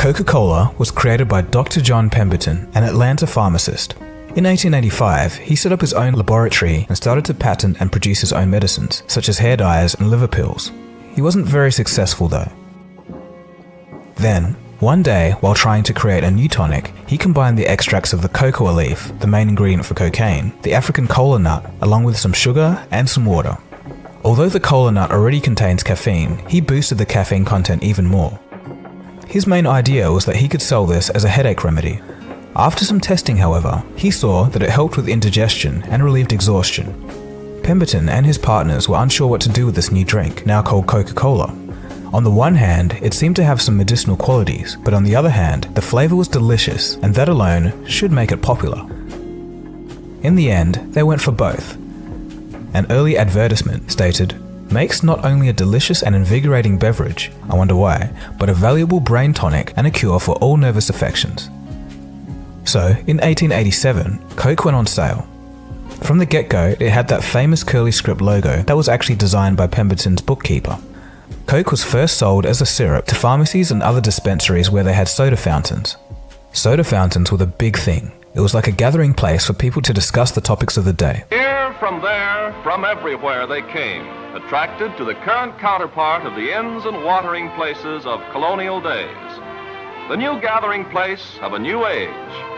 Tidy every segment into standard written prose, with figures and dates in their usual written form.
Coca-Cola was created by Dr. John Pemberton, an Atlanta pharmacist. In 1885, he set up his own laboratory and started to patent and produce his own medicines, such as hair dyes and liver pills. He wasn't very successful though. Then, one day, while trying to create a new tonic, he combined the extracts of the cocoa leaf, the main ingredient for cocaine, the African cola nut, along with some sugar and some water. Although the cola nut already contains caffeine, he boosted the caffeine content even more. His main idea was that he could sell this as a headache remedy. After some testing, however, he saw that it helped with indigestion and relieved exhaustion. Pemberton and his partners were unsure what to do with this new drink, now called Coca-Cola. On the one hand, it seemed to have some medicinal qualities, but on the other hand, the flavor was delicious, and that alone should make it popular. In the end, they went for both. An early advertisement stated, "Makes not only a delicious and invigorating beverage, I wonder why, but a valuable brain tonic and a cure for all nervous affections." So, in 1887, Coke went on sale. From the get-go, it had that famous curly script logo that was actually designed by Pemberton's bookkeeper. Coke was first sold as a syrup to pharmacies and other dispensaries where they had soda fountains. Soda fountains were the big thing. It was like a gathering place for people to discuss the topics of the day. Here, from there, from everywhere they came, attracted to the current counterpart of the inns and watering places of colonial days. The new gathering place of a new age,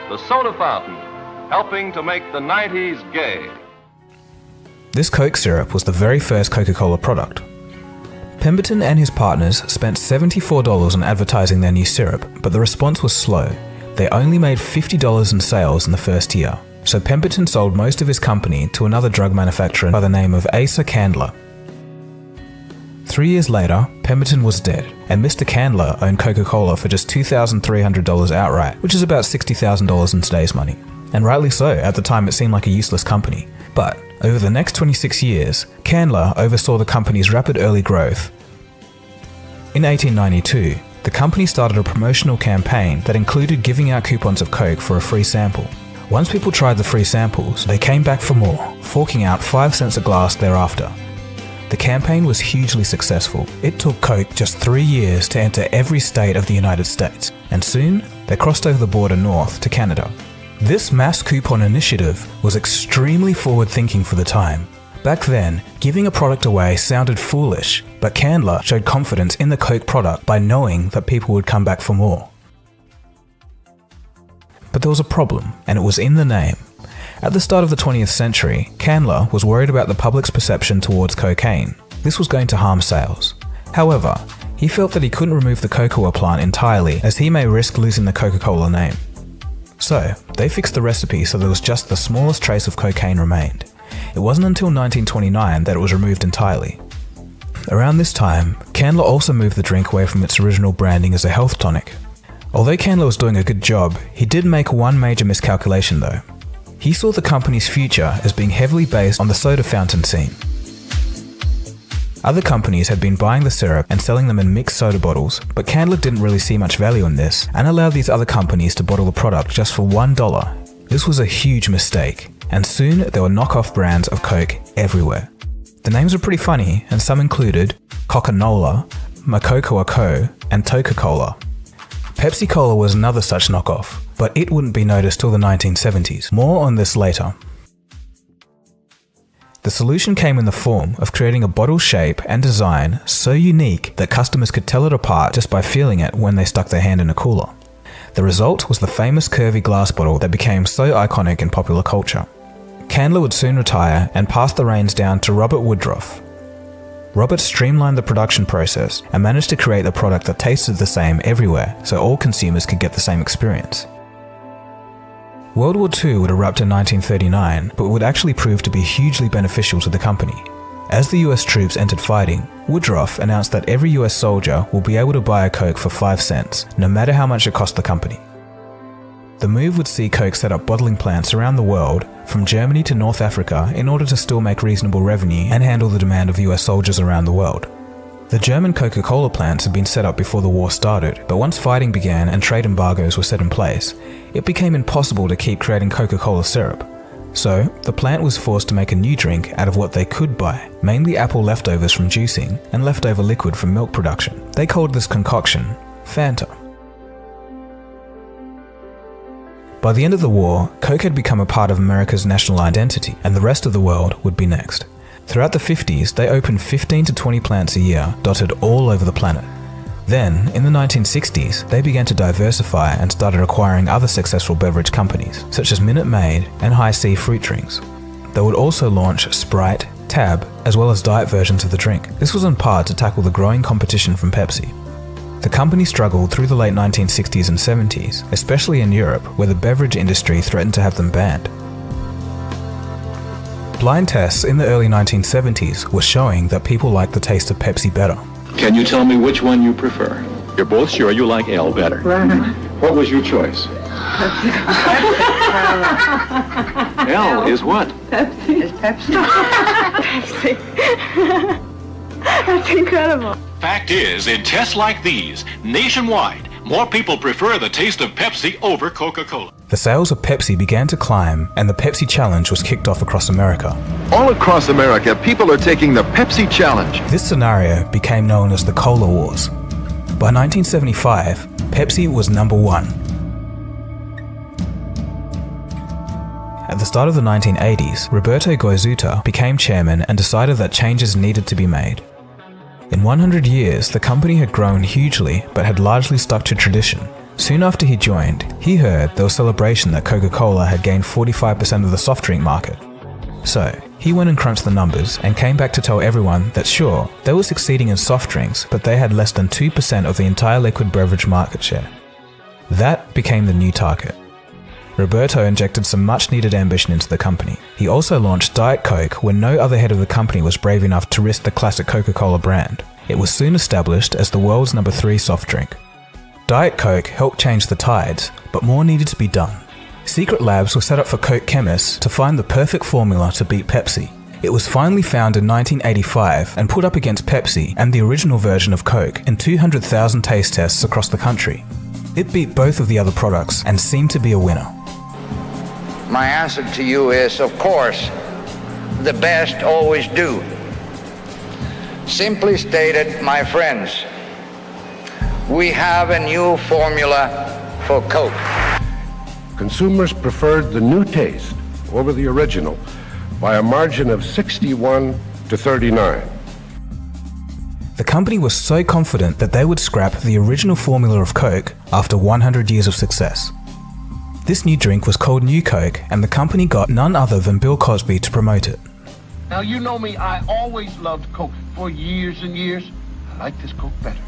the soda fountain, helping to make the 90s gay. This Coke syrup was the very first Coca-Cola product. Pemberton and his partners spent $74 on advertising their new syrup, but the response was slow. They only made $50 in sales in the first year, so Pemberton sold most of his company to another drug manufacturer by the name of Asa Candler. 3 years later, Pemberton was dead, and Mr. Candler owned Coca-Cola for just $2,300 outright, which is about $60,000 in today's money. And rightly so, at the time it seemed like a useless company. But over the next 26 years, Candler oversaw the company's rapid early growth. In 1892, the company started a promotional campaign that included giving out coupons of Coke for a free sample. Once people tried the free samples, they came back for more, forking out 5 cents a glass thereafter. The campaign was hugely successful. It took Coke just 3 years to enter every state of the United States, and soon they crossed over the border north to Canada. This mass coupon initiative was extremely forward-thinking for the time. Back then, giving a product away sounded foolish, but Candler showed confidence in the Coke product by knowing that people would come back for more. But there was a problem, and it was in the name. At the start of the 20th century, Candler was worried about the public's perception towards cocaine. This was going to harm sales. However, he felt that he couldn't remove the cocoa plant entirely, as he may risk losing the Coca-Cola name. So, they fixed the recipe so there was just the smallest trace of cocaine remained. It wasn't until 1929 that it was removed entirely. Around this time, Candler also moved the drink away from its original branding as a health tonic. Although Candler was doing a good job, he did make one major miscalculation though. He saw the company's future as being heavily based on the soda fountain scene. Other companies had been buying the syrup and selling them in mixed soda bottles, but Candler didn't really see much value in this and allowed these other companies to bottle the product just for $1. This was a huge mistake, and soon there were knockoff brands of Coke everywhere. The names were pretty funny, and some included Coca-Cola, Macocoa-Co, and Toca-Cola. Pepsi-Cola was another such knockoff, but it wouldn't be noticed till the 1970s. More on this later. The solution came in the form of creating a bottle shape and design so unique that customers could tell it apart just by feeling it when they stuck their hand in a cooler. The result was the famous curvy glass bottle that became so iconic in popular culture. Candler would soon retire and pass the reins down to Robert Woodruff. Robert streamlined the production process and managed to create a product that tasted the same everywhere so all consumers could get the same experience. World War II would erupt in 1939, but would actually prove to be hugely beneficial to the company. As the US troops entered fighting, Woodruff announced that every US soldier will be able to buy a Coke for 5 cents, no matter how much it cost the company. The move would see Coke set up bottling plants around the world, from Germany to North Africa, in order to still make reasonable revenue and handle the demand of US soldiers around the world. The German Coca-Cola plants had been set up before the war started, but once fighting began and trade embargoes were set in place, it became impossible to keep creating Coca-Cola syrup. So, the plant was forced to make a new drink out of what they could buy, mainly apple leftovers from juicing and leftover liquid from milk production. They called this concoction Fanta. By the end of the war, Coke had become a part of America's national identity, and the rest of the world would be next. Throughout the 50s, they opened 15 to 20 plants a year, dotted all over the planet. Then, in the 1960s, they began to diversify and started acquiring other successful beverage companies, such as Minute Maid and High C fruit drinks. They would also launch Sprite, Tab, as well as diet versions of the drink. This was in part to tackle the growing competition from Pepsi. The company struggled through the late 1960s and 70s, especially in Europe, where the beverage industry threatened to have them banned. Blind tests in the early 1970s were showing that people liked the taste of Pepsi better. Can you tell me which one you prefer? You're both sure you like L better. Right. What was your choice? L is what? Pepsi. It's Pepsi. Pepsi. That's incredible. Fact is, in tests like these, nationwide, more people prefer the taste of Pepsi over Coca-Cola. The sales of Pepsi began to climb, and the Pepsi Challenge was kicked off across America. All across America, people are taking the Pepsi Challenge. This scenario became known as the Cola Wars. By 1975, Pepsi was number one. At the start of the 1980s, Roberto Goizueta became chairman and decided that changes needed to be made. In 100 years, the company had grown hugely but had largely stuck to tradition. Soon after he joined, he heard there was celebration that Coca-Cola had gained 45% of the soft drink market. So, he went and crunched the numbers and came back to tell everyone that sure, they were succeeding in soft drinks, but they had less than 2% of the entire liquid beverage market share. That became the new target. Roberto injected some much-needed ambition into the company. He also launched Diet Coke when no other head of the company was brave enough to risk the classic Coca-Cola brand. It was soon established as the world's number 3 soft drink. Diet Coke helped change the tides, but more needed to be done. Secret labs were set up for Coke chemists to find the perfect formula to beat Pepsi. It was finally found in 1985 and put up against Pepsi and the original version of Coke in 200,000 taste tests across the country. It beat both of the other products and seemed to be a winner. My answer to you is, of course, the best always do. Simply stated, my friends, we have a new formula for Coke. Consumers preferred the new taste over the original by a margin of 61 to 39. The company was so confident that they would scrap the original formula of Coke after 100 years of success. This new drink was called New Coke, and the company got none other than Bill Cosby to promote it. Now, you know me, I always loved Coke for years and years. I like this Coke better.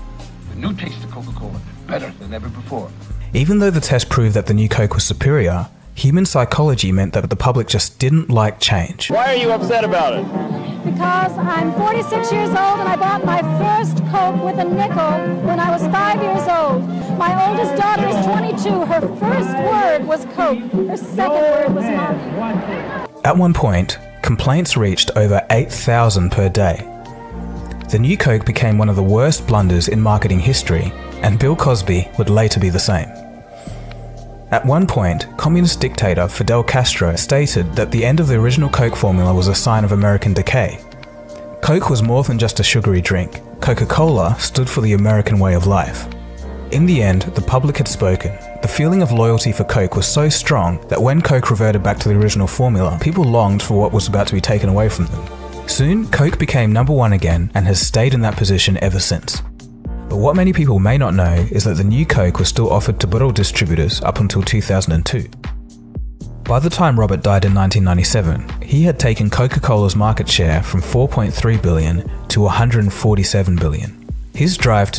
The new taste of Coca-Cola, better than ever before. Even though the test proved that the new Coke was superior, human psychology meant that the public just didn't like change. Why are you upset about it? Because I'm 46 years old and I bought my first Coke with a nickel when I was 5 years old. My oldest daughter is 22. Her first word was Coke. Her second word was Mommy. At one point, complaints reached over 8,000 per day. The new Coke became one of the worst blunders in marketing history, and Bill Cosby would later be the same. At one point, communist dictator Fidel Castro stated that the end of the original Coke formula was a sign of American decay. Coke was more than just a sugary drink. Coca-Cola stood for the American way of life. In the end, the public had spoken. The feeling of loyalty for Coke was so strong that when Coke reverted back to the original formula, people longed for what was about to be taken away from them. Soon, Coke became number 1 again and has stayed in that position ever since. But what many people may not know is that the new Coke was still offered to bottle distributors up until 2002. By the time Robert died in 1997, he had taken Coca-Cola's market share from 4.3 billion to 147 billion. His drive to